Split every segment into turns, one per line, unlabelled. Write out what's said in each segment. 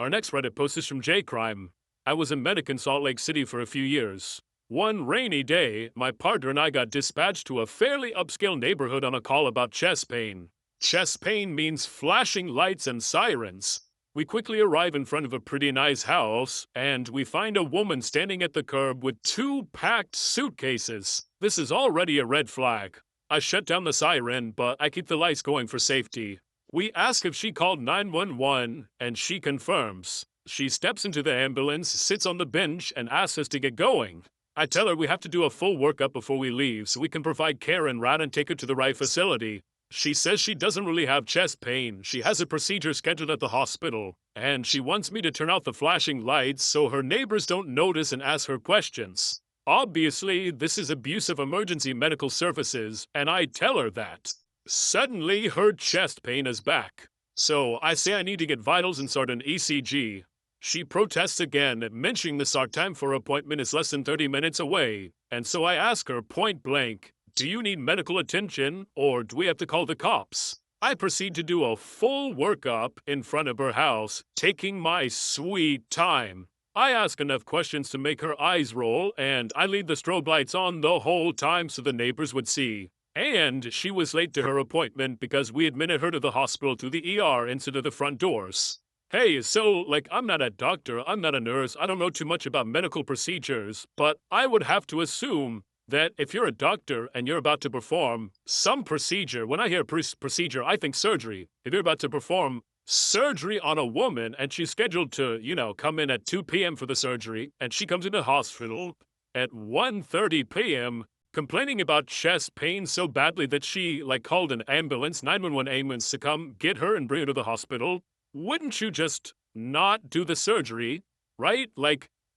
Our next Reddit post is from J Crime. I was a medic in Salt Lake City for a few years. One rainy day, my partner and I got dispatched to a fairly upscale neighborhood on a call about chest pain. Chest pain means flashing lights and sirens. We quickly arrive in front of a pretty nice house, and we find a woman standing at the curb with 2 packed suitcases. This is already a red flag. I shut down the siren, but I keep the lights going for safety. We ask if she called 911, and she confirms. She steps into the ambulance, sits on the bench, and asks us to get going. I tell her we have to do a full workup before we leave so we can provide care en route and take her to the right facility. She says she doesn't really have chest pain. She has a procedure scheduled at the hospital, and she wants me to turn out the flashing lights so her neighbors don't notice and ask her questions. Obviously, this is abuse of emergency medical services, and I tell her that. Suddenly, her chest pain is back. So I say I need to get vitals and start an ECG. She protests again, mentioning the start time for her appointment is less than 30 minutes away, and so I ask her point blank, do you need medical attention, or do we have to call the cops? I proceed to do a full workup in front of her house, taking my sweet time. I ask enough questions to make her eyes roll, and I leave the strobe lights on the whole time so the neighbors would see. And she was late to her appointment because we admitted her to the hospital through the ER instead of the front doors. Hey, so, I'm not a doctor, I'm not a nurse, I don't know too much about medical procedures, but I would have to assume that if you're a doctor and you're about to perform some procedure, when I hear procedure, I think surgery. If you're about to perform surgery on a woman and she's scheduled to, come in at 2 p.m. for the surgery, and she comes into the hospital at 1:30 p.m., complaining about chest pain so badly that she, called an ambulance, 911 ambulance to come get her and bring her to the hospital, wouldn't you just not do the surgery, right?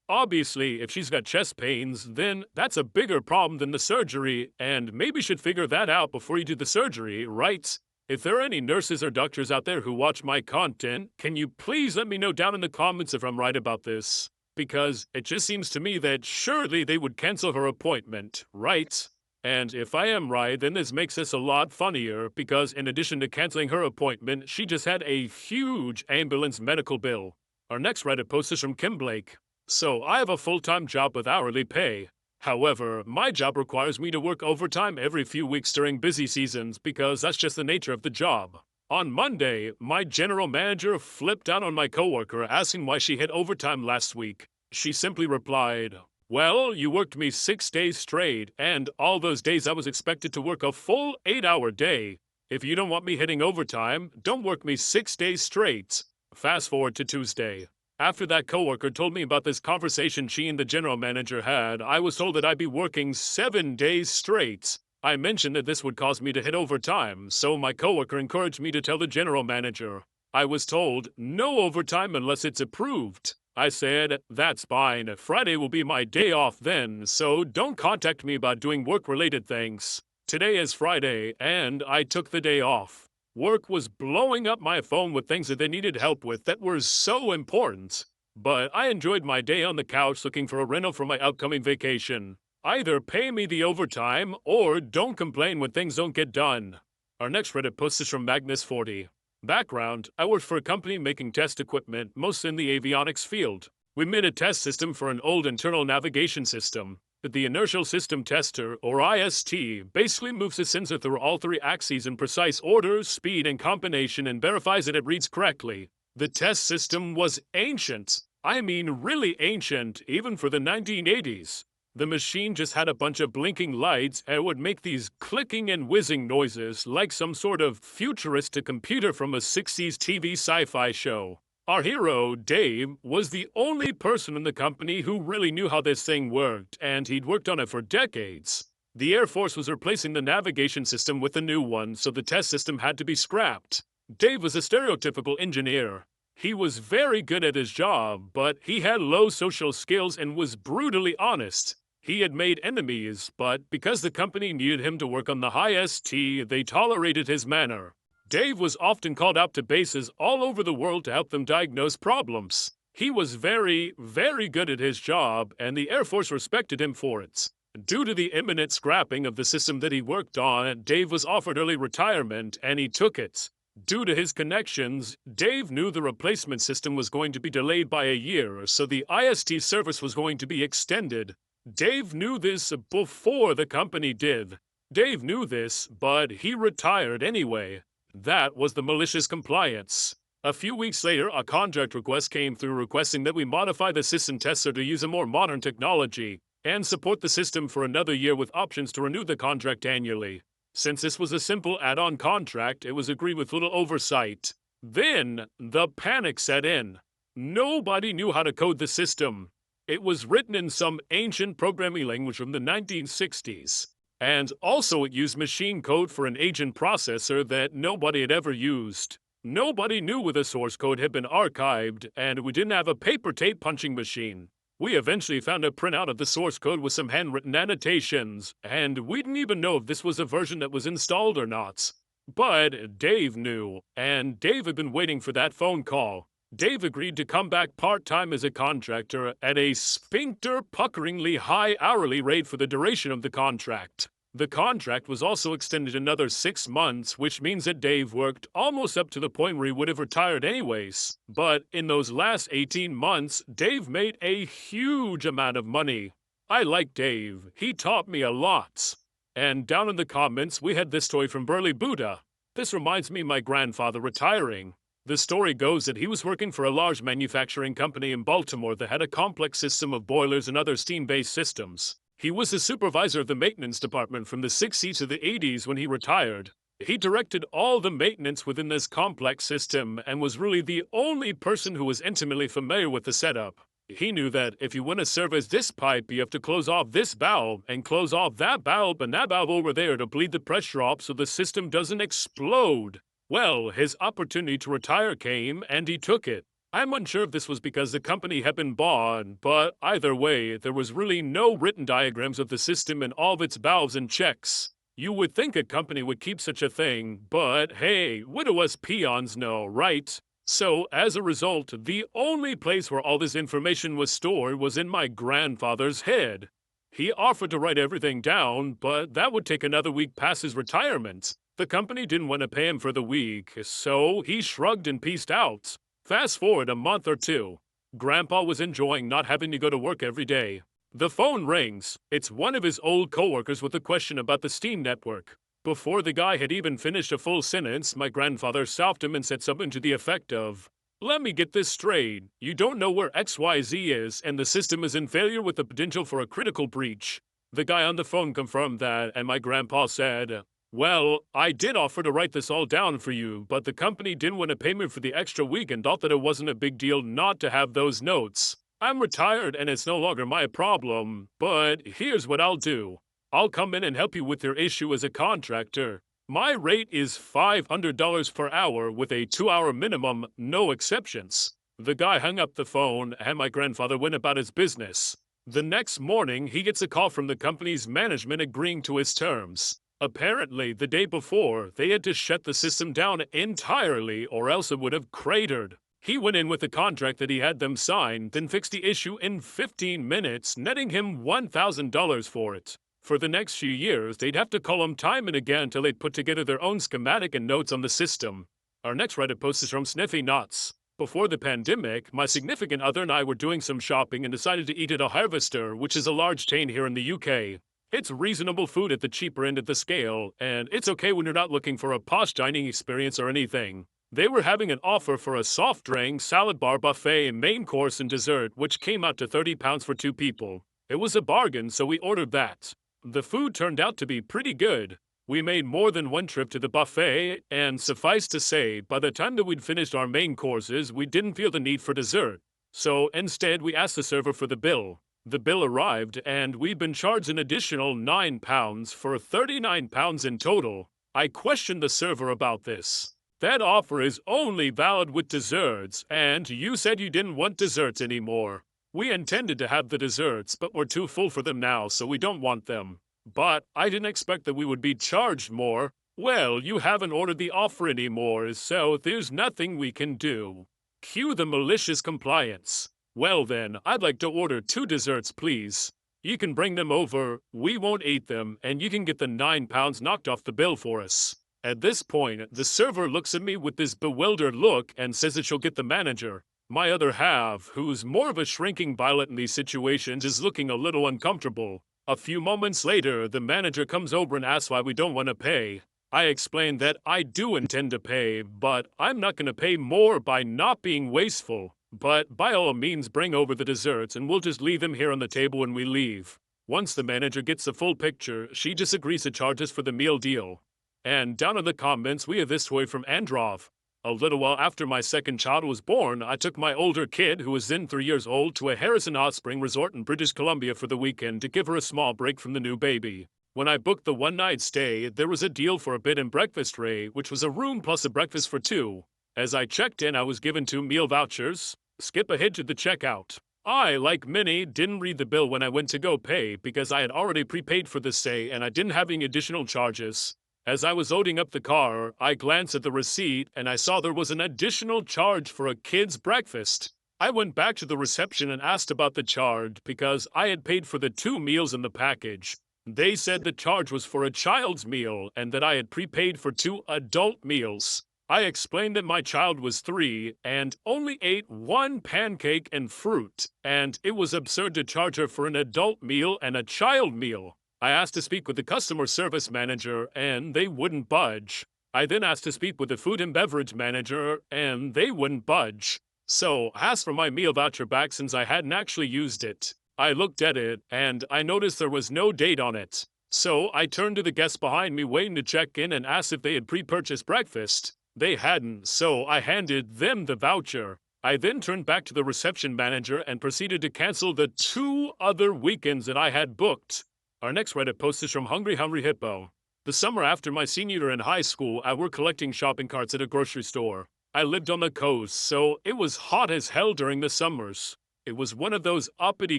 Obviously, if she's got chest pains, then that's a bigger problem than the surgery, and maybe you should figure that out before you do the surgery, right? If there are any nurses or doctors out there who watch my content, can you please let me know down in the comments if I'm right about this? Because it just seems to me that surely they would cancel her appointment, right? And if I am right, then this makes this a lot funnier because in addition to canceling her appointment, she just had a huge ambulance medical bill. Our next Reddit post is from Kim Blake. So I have a full-time job with hourly pay. However, my job requires me to work overtime every few weeks during busy seasons because that's just the nature of the job. On Monday, my general manager flipped out on my coworker asking why she hit overtime last week. She simply replied, "Well, you worked me 6 days straight, and all those days I was expected to work a full 8-hour day. If you don't want me hitting overtime, don't work me 6 days straight." Fast forward to Tuesday. After that coworker told me about this conversation she and the general manager had, I was told that I'd be working 7 days straight. I mentioned that this would cause me to hit overtime, so my coworker encouraged me to tell the general manager. I was told, no overtime unless it's approved. I said, that's fine, Friday will be my day off then, so don't contact me about doing work-related things. Today is Friday, and I took the day off. Work was blowing up my phone with things that they needed help with that were so important. But I enjoyed my day on the couch looking for a rental for my upcoming vacation. Either pay me the overtime, or don't complain when things don't get done. Our next Reddit post is from Magnus40. Background, I worked for a company making test equipment, mostly in the avionics field. We made a test system for an old internal navigation system. The inertial system tester, or IST, basically moves the sensor through all 3 axes in precise order, speed, and combination and verifies that it reads correctly. The test system was ancient. I mean really ancient, even for the 1980s. The machine just had a bunch of blinking lights and would make these clicking and whizzing noises like some sort of futuristic computer from a 60s TV sci-fi show. Our hero, Dave, was the only person in the company who really knew how this thing worked, and he'd worked on it for decades. The Air Force was replacing the navigation system with a new one, so the test system had to be scrapped. Dave was a stereotypical engineer. He was very good at his job, but he had low social skills and was brutally honest. He had made enemies, but because the company needed him to work on the IST, they tolerated his manner. Dave was often called out to bases all over the world to help them diagnose problems. He was very, very good at his job, and the Air Force respected him for it. Due to the imminent scrapping of the system that he worked on, Dave was offered early retirement, and he took it. Due to his connections, Dave knew the replacement system was going to be delayed by a year, so the IST service was going to be extended. Dave knew this before the company did. Dave knew this, but he retired anyway. That was the malicious compliance. A few weeks later, a contract request came through requesting that we modify the system tester to use a more modern technology and support the system for another year with options to renew the contract annually. Since this was a simple add-on contract, it was agreed with little oversight. Then, the panic set in. Nobody knew how to code the system. It was written in some ancient programming language from the 1960s. And also it used machine code for an agent processor that nobody had ever used. Nobody knew where the source code had been archived, and we didn't have a paper tape punching machine. We eventually found a printout of the source code with some handwritten annotations, and we didn't even know if this was a version that was installed or not. But Dave knew, and Dave had been waiting for that phone call. Dave agreed to come back part-time as a contractor at a sphincter-puckeringly high hourly rate for the duration of the contract. The contract was also extended another 6 months, which means that Dave worked almost up to the point where he would have retired anyways. But in those last 18 months, Dave made a huge amount of money. I like Dave. He taught me a lot. And down in the comments, we had this story from Burly Buddha. This reminds me of my grandfather retiring. The story goes that he was working for a large manufacturing company in Baltimore that had a complex system of boilers and other steam-based systems. He was the supervisor of the maintenance department from the 60s to the 80s when he retired. He directed all the maintenance within this complex system and was really the only person who was intimately familiar with the setup. He knew that if you want to service this pipe, you have to close off this valve and close off that valve and that valve over there to bleed the pressure off so the system doesn't explode. Well, his opportunity to retire came and he took it. I'm unsure if this was because the company had been bought, but either way, there was really no written diagrams of the system and all of its valves and checks. You would think a company would keep such a thing, but hey, what do us peons know, right? So, as a result, the only place where all this information was stored was in my grandfather's head. He offered to write everything down, but that would take another week past his retirement. The company didn't want to pay him for the week, so he shrugged and peaced out. Fast forward a month or two. Grandpa was enjoying not having to go to work every day. The phone rings. It's one of his old coworkers with a question about the Steam network. Before the guy had even finished a full sentence, my grandfather stopped him and said something to the effect of, "Let me get this straight. You don't know where XYZ is, and the system is in failure with the potential for a critical breach." The guy on the phone confirmed that, and my grandpa said, "Well, I did offer to write this all down for you, but the company didn't want to pay me for the extra week and thought that it wasn't a big deal not to have those notes. I'm retired and it's no longer my problem, but here's what I'll do. I'll come in and help you with your issue as a contractor. My rate is $500 per hour with a 2-hour minimum, no exceptions." The guy hung up the phone and my grandfather went about his business. The next morning, he gets a call from the company's management agreeing to his terms. Apparently, the day before, they had to shut the system down entirely or else it would have cratered. He went in with a contract that he had them sign, then fixed the issue in 15 minutes, netting him $1,000 for it. For the next few years, they'd have to call him time and again until they'd put together their own schematic and notes on the system. Our next Reddit post is from Sniffy Knots. Before the pandemic, my significant other and I were doing some shopping and decided to eat at a Harvester, which is a large chain here in the UK. It's reasonable food at the cheaper end of the scale, and it's okay when you're not looking for a posh dining experience or anything. They were having an offer for a soft drink, salad bar buffet, main course, and dessert, which came out to £30 for 2 people. It was a bargain, so we ordered that. The food turned out to be pretty good. We made more than one trip to the buffet, and suffice to say, by the time that we'd finished our main courses, we didn't feel the need for dessert. So instead, we asked the server for the bill. The bill arrived, and we'd been charged an additional £9 for £39 in total. I questioned the server about this. That offer is only valid with desserts, and you said you didn't want desserts anymore. We intended to have the desserts, but we're too full for them now, so we don't want them. But I didn't expect that we would be charged more. Well, you haven't ordered the offer anymore, so there's nothing we can do. Cue the malicious compliance. Well then, I'd like to order 2 desserts, please. You can bring them over, we won't eat them, and you can get the £9 knocked off the bill for us. At this point, the server looks at me with this bewildered look and says that she'll get the manager. My other half, who's more of a shrinking violet in these situations, is looking a little uncomfortable. A few moments later, the manager comes over and asks why we don't want to pay. I explained that I do intend to pay, but I'm not going to pay more by not being wasteful. But by all means, bring over the desserts and we'll just leave them here on the table when we leave. Once the manager gets the full picture, she just agrees to charge us for the meal deal. And down in the comments, we have this toy from Androv. A little while after my second child was born, I took my older kid, who was then 3 years old, to a Harrison Hot Spring resort in British Columbia for the weekend to give her a small break from the new baby. When I booked the one-night stay, there was a deal for a bed and breakfast tray, which was a room plus a breakfast for two. As I checked in, I was given 2 meal vouchers. Skip ahead to the checkout. I, like many, didn't read the bill when I went to go pay because I had already prepaid for the stay and I didn't have any additional charges. As I was loading up the car, I glanced at the receipt and I saw there was an additional charge for a kid's breakfast. I went back to the reception and asked about the charge because I had paid for the 2 meals in the package. They said the charge was for a child's meal and that I had prepaid for 2 adult meals. I explained that my child was 3 and only ate 1 pancake and fruit, and it was absurd to charge her for an adult meal and a child meal. I asked to speak with the customer service manager, and they wouldn't budge. I then asked to speak with the food and beverage manager, and they wouldn't budge. So I asked for my meal voucher back since I hadn't actually used it. I looked at it, and I noticed there was no date on it. So I turned to the guests behind me waiting to check in and asked if they had pre-purchased breakfast. They hadn't, so I handed them the voucher. I then turned back to the reception manager and proceeded to cancel the 2 other weekends that I had booked. Our next Reddit post is from Hungry Hippo. The summer after my senior year in high school, I worked collecting shopping carts at a grocery store. I lived on the coast, so it was hot as hell during the summers. It was one of those uppity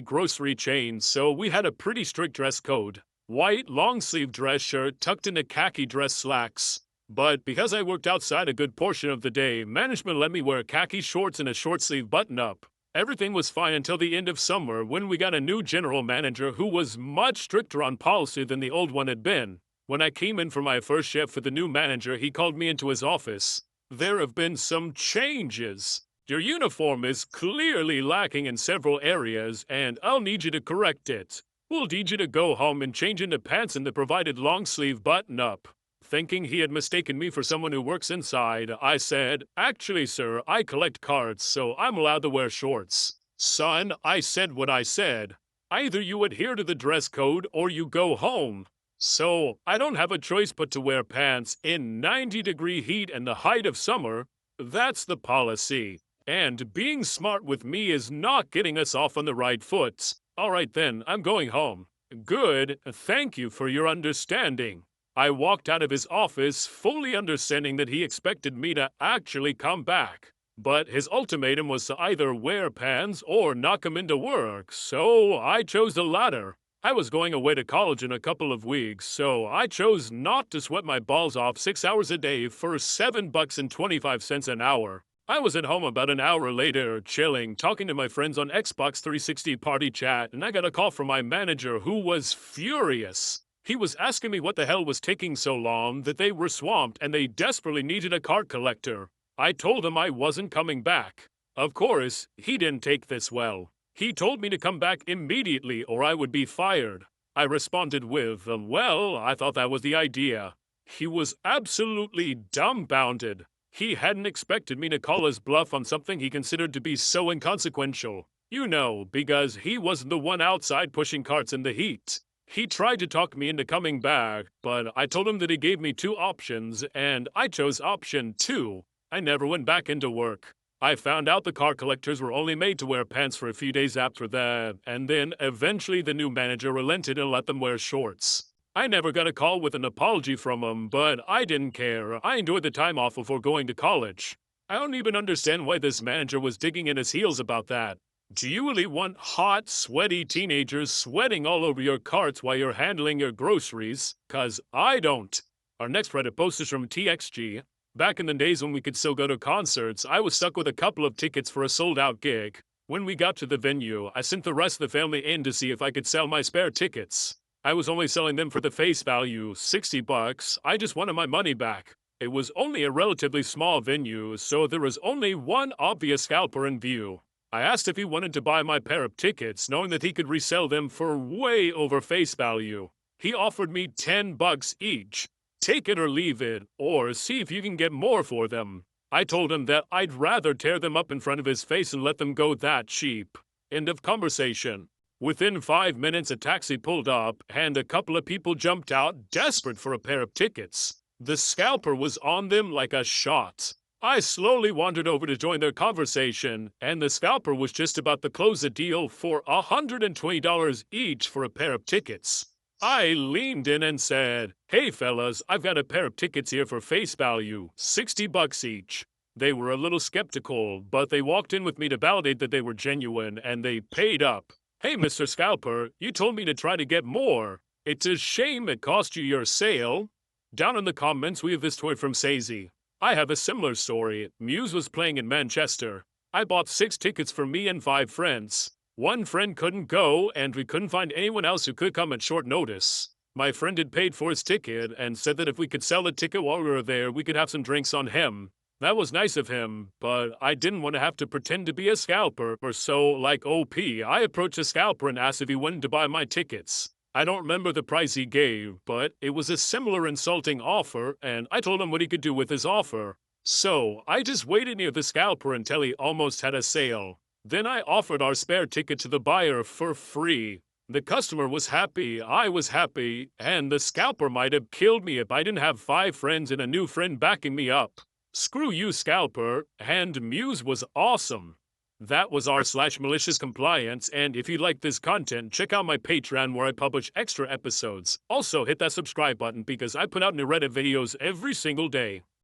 grocery chains, so we had a pretty strict dress code. White, long-sleeve dress shirt tucked into khaki dress slacks. But because I worked outside a good portion of the day, management let me wear khaki shorts and a short-sleeve button-up. Everything was fine until the end of summer when we got a new general manager who was much stricter on policy than the old one had been. When I came in for my first shift for the new manager, he called me into his office. There have been some changes. Your uniform is clearly lacking in several areas, and I'll need you to correct it. We'll need you to go home and change into pants in the provided long-sleeve button-up. Thinking he had mistaken me for someone who works inside, I said, "Actually, sir, I collect cards, so I'm allowed to wear shorts." "Son, I said what I said. Either you adhere to the dress code or you go home. So, I don't have a choice but to wear pants in 90-degree heat and the height of summer. That's the policy. And being smart with me is not getting us off on the right foot. All right then, I'm going home." "Good. Thank you for your understanding." I walked out of his office fully understanding that he expected me to actually come back. But his ultimatum was to either wear pants or not come into work, so I chose the latter. I was going away to college in a couple of weeks, so I chose not to sweat my balls off 6 hours a day for $7.25 an hour. I was at home about an hour later, chilling, talking to my friends on Xbox 360 Party Chat, and I got a call from my manager who was furious. He was asking me what the hell was taking so long, that they were swamped and they desperately needed a cart collector. I told him I wasn't coming back. Of course, he didn't take this well. He told me to come back immediately or I would be fired. I responded with, "Well, I thought that was the idea." He was absolutely dumbfounded. He hadn't expected me to call his bluff on something he considered to be so inconsequential. You know, because he wasn't the one outside pushing carts in the heat. He tried to talk me into coming back, but I told him that he gave me 2 options, and I chose option 2. I never went back into work. I found out the car collectors were only made to wear pants for a few days after that, and then eventually the new manager relented and let them wear shorts. I never got a call with an apology from him, but I didn't care. I enjoyed the time off before going to college. I don't even understand why this manager was digging in his heels about that. Do you really want hot, sweaty teenagers sweating all over your carts while you're handling your groceries? 'Cause I don't. Our next Reddit post is from TXG. Back in the days when we could still go to concerts, I was stuck with a couple of tickets for a sold-out gig. When we got to the venue, I sent the rest of the family in to see if I could sell my spare tickets. I was only selling them for the face value, 60 bucks. I just wanted my money back. It was only a relatively small venue, so there was only one obvious scalper in view. I asked if he wanted to buy my pair of tickets, knowing that he could resell them for way over face value. He offered me 10 bucks each. Take it or leave it, or see if you can get more for them. I told him that I'd rather tear them up in front of his face and let them go that cheap. End of conversation. Within 5 minutes, a taxi pulled up, and a couple of people jumped out, desperate for a pair of tickets. The scalper was on them like a shot. I slowly wandered over to join their conversation, and the scalper was just about to close a deal for $120 each for a pair of tickets. I leaned in and said, "Hey fellas, I've got a pair of tickets here for face value, 60 bucks each." They were a little skeptical, but they walked in with me to validate that they were genuine, and they paid up. "Hey, Mr. Scalper, you told me to try to get more. It's a shame it cost you your sale." Down in the comments, we have this tweet from Sazy. "I have a similar story. Muse was playing in Manchester. I bought 6 tickets for me and 5 friends. One friend couldn't go, and we couldn't find anyone else who could come at short notice. My friend had paid for his ticket and said that if we could sell the ticket while we were there, we could have some drinks on him. That was nice of him, but I didn't want to have to pretend to be a scalper, or so, like OP, I approached the scalper and asked if he wanted to buy my tickets. I don't remember the price he gave, but it was a similar insulting offer, and I told him what he could do with his offer. So, I just waited near the scalper until he almost had a sale. Then I offered our spare ticket to the buyer for free. The customer was happy, I was happy, and the scalper might have killed me if I didn't have 5 friends and a new friend backing me up. Screw you, scalper, and Muse was awesome. That was r/MaliciousCompliance, and if you like this content, check out my Patreon where I publish extra episodes. Also, hit that subscribe button because I put out new Reddit videos every single day.